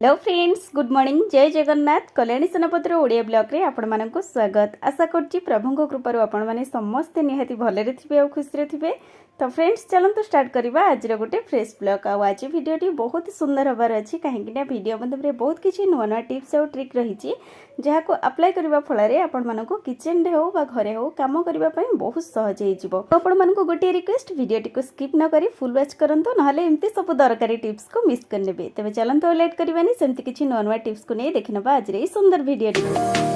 Hello friends, good morning. जय Jagannath. Kalyani सेनापतिर Odia blog रे आपण मानकु स्वागत। आशा करछि प्रभुଙ୍କ कृपारु आपण माने समस्ते निहाती भलरे थिबे और खुशी रे थिबे। तो फ्रेंड्स चलंतु स्टार्ट करबा आज रो गोटे फ्रेश ब्लॉग। आ आज वीडियोटी बहुत ही सुंदर हबार अछि काहेकि ना वीडियो मध्यम बहुत किछि नुवा नुवा टिप्स और ट्रिक रहिछि जहाँ को अप्लाई करबा फଳରେ आपण मानकु किचन रे हो बा घरे हो काम करबा पई बहुत सहज हे जिवो। तो आपण मानकु गोटे रिक्वेस्ट, वीडियोटी को स्किप न करी फुल वॉच करंतु, नहले एमती सब दरकारी टिप्स को मिस करनेबे। तबे चलंतु लेट करबानी सेमती किछि नुवा नुवा टिप्स को नै देखिनबा आज रे सुंदर वीडियोटी।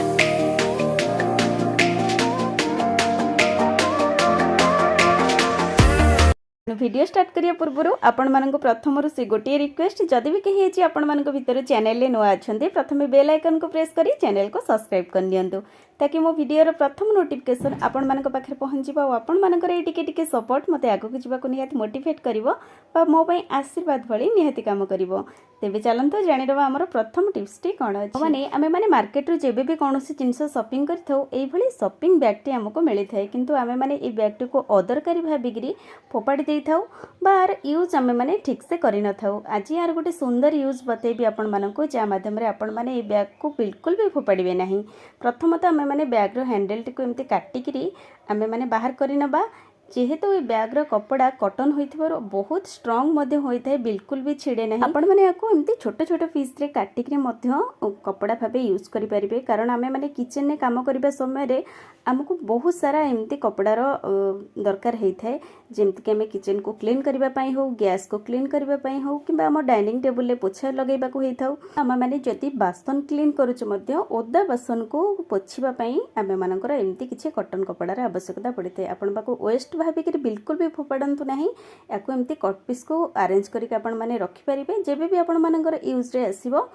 वीडियो स्टार्ट करिया पूर्व आपण मानक प्रथम से गोटे रिक्वेस्ट, जदि भी कही आपण मानक भितर चैनल रे नुआ अछंती प्रथम बेल आइकन को प्रेस करी चैनल को सब्सक्राइब कर नियंतु ताकि मो वीडियो प्रथम नोटिफिकेशन आपण मानक पाखे पहुंची और आपण मानकर ए टिके टिके सपोर्ट मते आगो को जीवा को निहाती मोटिवेट करिवो बा मो पई आशीर्वाद भली निहाती काम करिवो। तेबे चलंतु जानि रबा हमर प्रथम टिप्स टी कोन अछि। माने आमे माने मार्केट रो जेबे भी कोनोसी जिंस शॉपिंग करथौ एई भली शॉपिंग बैग टी हमको मिली थाए, किंतु आमे माने ए बैग टी को अदरकारी भाबिगिरी फोपाडी देई थाउ बार यूज आमे माने ठीक से करि न थाउ। आज यार गोटे सुंदर यूज बतेबी आपण माननको जा माध्यम रे आपण माने ए बैग को बिल्कुल भी फोपाडीबे नाही। प्रथमतः आमे माने बैग रो हैंडल टी को एमती काटिकिरी आमे माने बाहर करि नबा। जेहेतु ये बैग रो कपड़ा कॉटन होइथिबार बहुत स्ट्रांग मध्य होइथाय, बिल्कुल भी छिड़े नहीं। आपण माने याको एमती छोट छोट पीस रे काटिकरी मध्य कपड़ा भाबे यूज करि परिबे, कारण आमे माने किचन ने काम करबा समय रे हमको बहुत सारा एमती कपड़ा रो दरकार हेइथाय, जेमति कि आमे किचन को क्लीन करबा पई हो, गैस को क्लीन करबा पई हो, किबा हम डाइनिंग टेबल ले पोछा लगेबा को हेइथाउ। आमे माने जति बासन क्लीन करूछ मध्य ओदा बासन को पोछिबा पई आमे मानकर एमती किछि कॉटन कपड़ा रे आवश्यकता पड़िथे। आपण बाको वेस्ट भाबिक बिल्कुल भी फोपाड़ू ना। या एमती कट पीस को अरेंज करके आपण माने रखि परिबे। जेबे भी आपण मानकर यूज रे आसीबो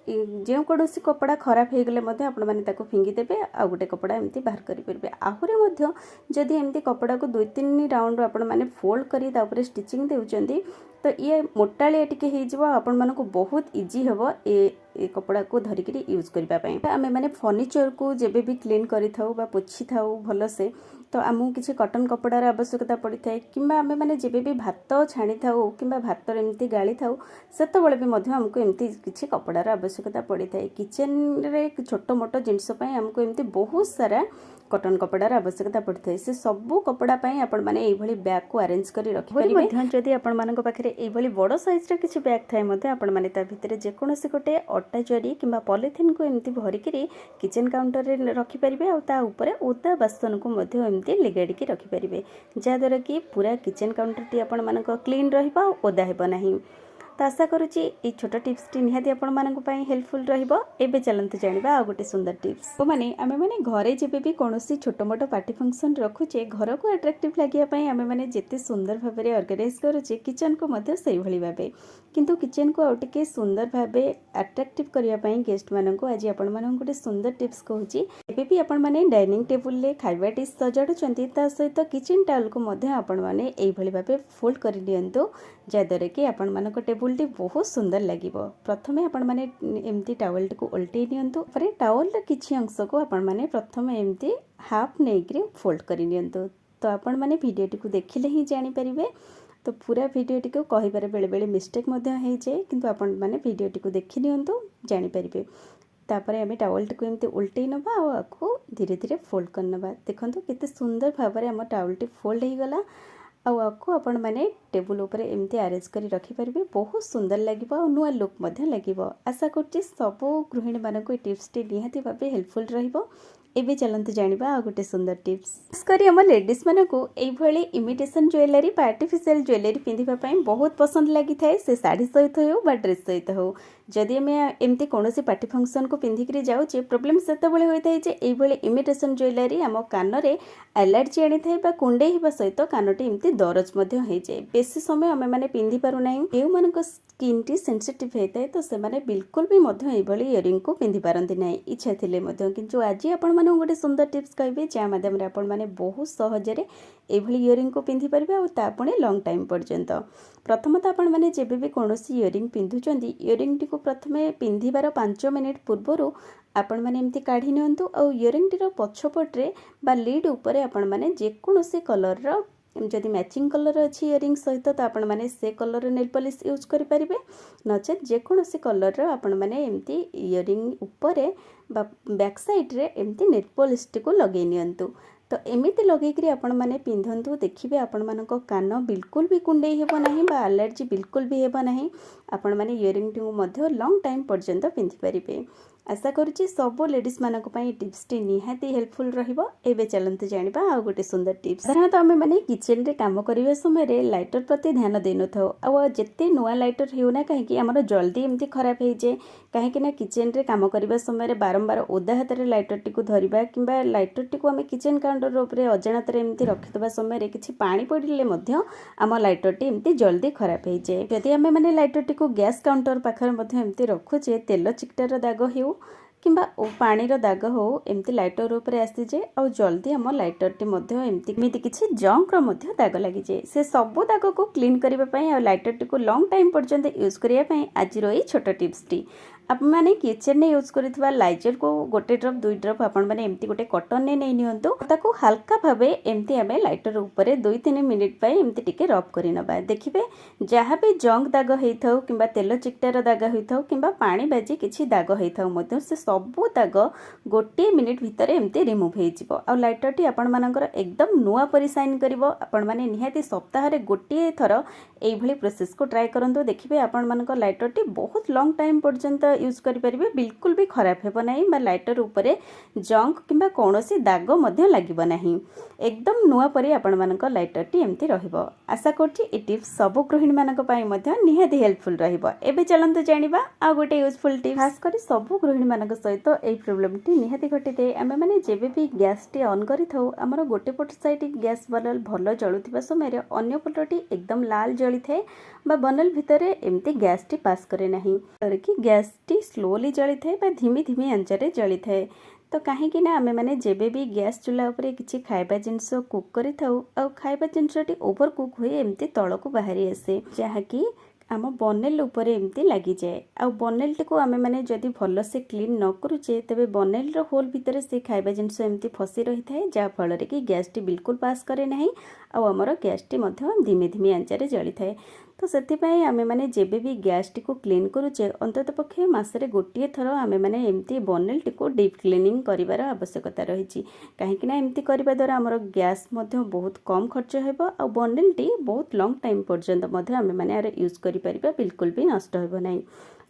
जो कौन कपड़ा खराब हो गले आपण मैंने फिंगी देवे आ गोटे कपड़ा एमती बाहर करेंगे। आहरी जदि एमती कपड़ा को 2-3 राउंड आपण मैंने फोल्ड कर स्टिचिंग देउचंदी तो ये मोटालिया टिके हो आपण मानक बहुत इजी हम ए कपड़ा को धरिकी यूज करने। आम मैंने फर्निचर को जेबे भी क्लीन करि थाउ बा पोछि थाउ भल से तो आमको किसी कॉटन कपड़ार आवश्यकता पड़ी थाए, किंबा आमे माने जेबे भी भात छाणी थाउ किंबा भात एमती गाली थाउ सेतबेले भी मध्य हमको एमती किसी कपड़ार आवश्यकता पड़ी थाए। किचन रे छोट मोट जिनस पई हमको एमती बहुत सारा कॉटन कपड़ार आवश्यकता पड़ी थाए। से सबू कपड़ा पई आपण माने एई भली बैग को अरेंज करी रखि परिबे। जदि आपण मानक पाखरे एई भली बड़ साइज रे किछि बैग थाए मते आपण माने ता भितरे जे कोनोसी गोटे अट्टा जरी किंबा पॉलिथिन को एमती भरिकरी किचन काउंटर रे रखि परिबे और ता ऊपर ओदा बासन को मध्य एमती लिगाड़ी की रखि परिबे, जाद्वारा कि पूरा किचन काउंटर टी आपण मानक क्लीन रहिबा ओदा हेबो नाही। तो आशा करुच्ची ये छोट टिप्स टी निहाती आपण मानक पई हेल्पफुल रहिबो। एबे चलंतु जानिबा आ गोटे सुंदर टिप्स। तो माने आमे माने घरे जेबे भी कोनोसी छोट मोट पार्टी फंक्शन रखुचे घर को अट्रैक्टिव लागिया पई आमे माने जेते सुंदर भाबरे ऑर्गेनाइज करूचे किचन को मध्य सही भली भाबे, किंतु किचन को और टिके सुंदर भाबे अट्रैक्टिव करिया पई गेस्ट माननको आज आपण मानक गोटे सुंदर टिप्स कहूची। एबे भी आपण माने डाइनिंग टेबल ले खाइबा डिश सजाडुचंती ता सहित किचन टावल को मध्य आपण माने एई भली भाबे फोल्ड करि दियंतु, जाद्वारा कि आपण मानक टेबल टी बहुत सुंदर लगिबो। प्रथमे आपण माने एमती टावल टी को उल्टे नियंतु, परे टावल रे किछि अंश को आपण माने प्रथमे एमती हाफ नेकरी फोल्ड करि नियंतु। तो आपण माने वीडियो टी को देखिले ही जानि परिबे। तो पूरा वीडियो टी को कहिबारे बेले बेले मिस्टेक मध्य हे जे, किंतु आपण माने वीडियो टी को देखि नियंतु जानि परिबे। तापरे आमे टावल टी को एमती उल्टे नबा और आको धीरे धीरे फोल्ड करनबा। देखंतु केते सुंदर भाबरे हम टावल टी फोल्ड हे गला आको आपण माने टेबल ऊपर एमती अरेंज करी रखि परिबे। बहुत सुंदर लागिबो और नुआ लुक मध्य लागिबो। आशा करछि सब गृहिणी मानक टिप्स टी निहाती भाबे हेल्पफुल रहिबो। एबे चलंतु जानिबा आ गोटे सुंदर टिप्स। खास करी हम लेडीज मानको एई भली इमिटेशन ज्वेलरी बा आर्टिफिशियल ज्वेलरी पिंधिबा पई बहुत पसंद लागि थाए। से साड़ी सहित हो बा ड्रेस सहित हो, जदि आम एमती कौन पार्टी फंक्शन को पिंधिकी जाऊे प्रोब्लेम से होता है जे ये इमिटेशन ज्वेलरी आम कान में एलर्जी आनी थाए बा कुंडे होगा सहित कानटी एमती दरज हो जाए। बेसी समय आम मैंने पिंधि पारना जो मान स्किन टी सेंसिटिव होता है तो से बिल्कुल भी इयरिंग को पिंधि पारती ना इच्छा थे कि आज आपण गोटे सुंदर टिप्स कहे जहाँ मध्यम आपण मैंने बहुत सहजरे इयरिंग को पिंधि पारे और तापुणे लंग टाइम पर्यंत। प्रथमतः आपण मैंने जेबे भी कौन इयरिंग पिंधुचंदी इयरिंग टी को प्रथमे पिंधिबार 5 मिनिट पूर्वर आपण मैंने एमती काढ़ी नियंतु और इयरिंग टीर पछपटे बा लीड उपरे आपण मैंने जेकोसी कलर जदि मैचिंग कलर अच्छी इयरिंग सहित तो आपण मैंने से कलर नेल पॉलिश यूज करेंगे नचेत जेकोसी कलर आपण मैंने एमती इयरिंग उपरे बैक साइड रे एमती नेल पॉलिश टी को लगे नियंतु। तो एमती लगेकरी आपण मैंने पिंधतु देखिए आपण मान कान बिल्कुल भी कुंडई हेब नहीं बा एलर्जी बिल्कुल भी हेब नहीं। आपण मैंने इयरिंग टी लॉन्ग टाइम पर्यंत पिंधि पारिबे। आशा करुच्ची सब लेडीज मानक पई टिप्स टी निहाती हेल्पफुल रहिबो। एबे चलंतु जानिबा आ गोटे सुंदर टिप्स। साधारणतः आमे माने किचन रे काम करिवे समय रे लाइटर प्रति ध्यान देई नथौ आ जेते नुआ लाइटर हेउना काहे कि हमर जल्दी एमती खराब हे जे काहे कि ना किचन रे काम करिवा समय रे बारंबार ओदा हाथ रे लाइटर टी को धरिबा किंबा लाइटर टी को आमे किचन काउंटर ऊपर अजाणत रे एमती रखितबा समय रे किछि पानी पडिले मध्य आम लाइटर टी एमती जल्दी खराब हे जे। यदि आमे माने लाइटर टी को गैस काउंटर पाखर मध्य एमती रखुचे तेल चिकटार दाग हेउ किंबा पानी दाग हो एमती लाइटर ऊपर आसी जाए और जल्दी आम लाइटर टी एमती किसी जंक दाग लगी जाए से सब दाग को क्लीन करने और लाइटर टी को लॉन्ग टाइम पर्यंत यूज करने आज ये छोट टिप्स टी आप मैंने किचन में यूज कर लाइजल को गोटे ड्रप 2 ड्रप आपण मैंने एमती गोटे कॉटन ने नहीं नियंतु ताको हल्का भावे एमती आमे लाइटर ऊपर 2-3 मिनिट पाई एमती टिके रब करि नबा। देखिबे जहाँ भी जंक दाग हेइथाउ किंबा तेल चिकटार दाग हेइथाउ किंबा पानी बाजी किछि दाग हेइथाउ मध्य से सब दाग गोटे मिनिट भितर एमती रिमूव हे जिवो आ लाइटर टी आपण मानकर एकदम नुआ परि साइन करिवो। आपण माने निहाती सप्ताह रे गोटे थर एई भली प्रोसेस को ट्राई करंतु। देखिबे आपण मानकर लाइटर टी बहुत लॉन्ग टाइम पर्यंत यूज करेंगे बिल्कुल भी खराब हेब नहीं बा लाइटर उपरे जंक किंबा कौनसी दाग मध्य लागिबो नहीं एकदम नुआ परी आपण मानक लाइटर टी एमती रहिबो। आशा करछि ए टिप्स सब गृहिणी मानक पई मध्य निहाती हेल्पफुल रहिबो। एबे चलंतु जानिबा आ गोटे यूजफुल टिप्स खास करी सब गृहिणी मानक सहित ए प्रॉब्लम टी निहाती घटिते आमे माने जेबे भी गैस टी ऑन करिथौ हमर गोटे पट साइड गैस बल्ब भलो जळुथिबा समय रे अन्य पटटी एकदम लाल जळि थाए बा बनल भितरे एमती गैस टी पास करे नहीं और कि गैस टी स्लोली जळि थाए बा धीमी धीमी आंचरे जळि थाए। तो कहीं ना आमे माने जेबे भी गैस चूल्हा उपरे किछि खाइबा जिंस कुक करि थाउ आ खाइबा जिंसटी ओवर कुक हुए एमती तळको बाहरी आसे जहा कि आम बनेल उपरे एमती लगी जाए आ बनेल टी को आमे माने जदि भल से क्लीन न करूचे तेबे बनेल रो होल भितरे से खाइबा जिंस एमती फसी रही थाए जा फल रे कि गैस टी बिल्कुल पास करे नहीं आ हमर गैस टी मध्य धीमे धीमे आंचरे जळि थाए। तो से आमे माने जेबे भी गैस टी को क्लीन करूचे अंतत पक्षे मासरे गोटे थर आमे माने एमती बनेल टी को डीप क्लीनिंग करिवार आवश्यकता रही कहीं ना एमती करबा द्वारा हमर गैस मध्य बहुत कम खर्च हेबो आ बनेल टी बहुत लॉन्ग टाइम पर्यंत मध्य आमे माने आर यूज करि परिबा बिल्कुल भी नष्ट हेबो नहीं।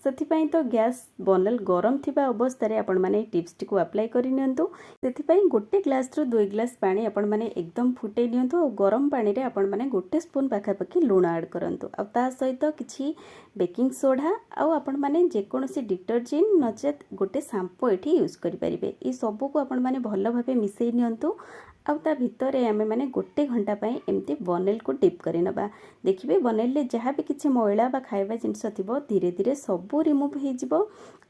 से तो गैस बनेल गरम थिबा अवस्था रे आपण माने टिप्स टी को अप्लाई करि नियंतु। से गोटे ग्लास रो 2 ग्लास पानी आपण माने एकदम फुटे नियंतु और गरम पानी रे आपण माने गोटे स्पून पाखापाखि लूण ऐड करंतु आ ता सहित किछि बेकिंग सोडा आ आपण माने जेकोनोसी डिटर्जेंट नचेत गोटे शैम्पू एठी यूज करि परिबे। ई सब को आपण माने भलो भाबे मिसई नियंतु आ ता भितर आमे माने गोटे घंटा पाई एमती बनेल को डिप करि नबा। देखिबे बनेल ले जहाँ भी किछि मैला बा खाइबा जिंस थिबो धीरे धीरे सब रिमूव हो जिवो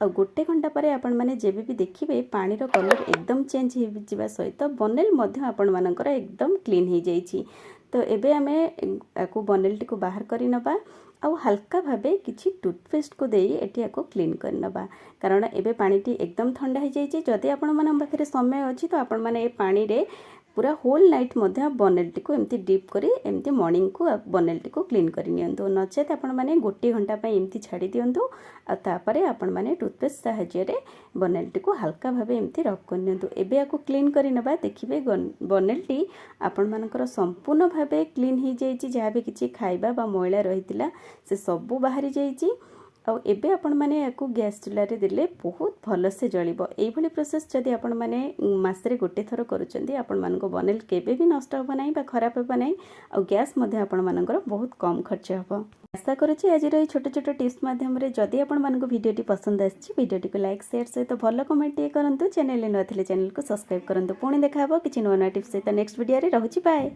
आ गोटे घंटा पर आपण माने जेबे भी देखिबे पानी रो कलर एकदम चेंज हो जिवा सहित बनेल मध्य आपण मानकर एकदम क्लीन हो जाइछि। तो एबे आमे आकु बनेल टी को बाहर करि नबा आउ हल्का भावे किछि टूथपेस्ट को देई एटी आको क्लीन कर नबा कारण एबे पानी टी एकदम ठंडा हो जाइछि। जदि आपण मन पाखरे समय अछि तो आपण माने ए पानी रे पूरा होल नाइट मध्य बनेल टी को एमती डीप करी एमती मॉर्निंग को बनेल टी को क्लीन करि नियंतु नचेत आपण माने गोटे घंटा पई एमती छाड़ी दियंतु आ तापरे आपण माने टूथपेस्ट सहाय्य रे बनेल टी को हल्का भावे एमती रब कर नियंतु। एबे आको क्लीन करि नबा देखिबे बनेल टी आपण मानकर संपूर्ण भावे क्लीन हो जाइछि जहाँ भी किछि खाइबा बा मैला रहितिला से सब बाहरी जाइछि आ एबे आपण माने याकू गैस चूल्हा रे देले बहुत भल से जळिबो। एई भली प्रोसेस जदि आपण माने मासरे गोटे थर करूचंदी आपण मानको बनेल केबे भी नष्ट होबो नाही बा खराब होबो नाही आ गैस मध्ये आपण मानकर बहुत कम खर्च होबो। आशा करूची आज रो छोट छोट टिप्स माध्यम रे जदि आपण मानको वीडियोटी पसंद आछि वीडियोटी को लाइक शेयर सहित भल कमेंट टे करंतु चैनल ले नथिले चैनल को सब्सक्राइब करंतु। पुणी देखा हबो किछि नवा टिप्स सहित नेक्स्ट वीडियो रे रहूची बाय।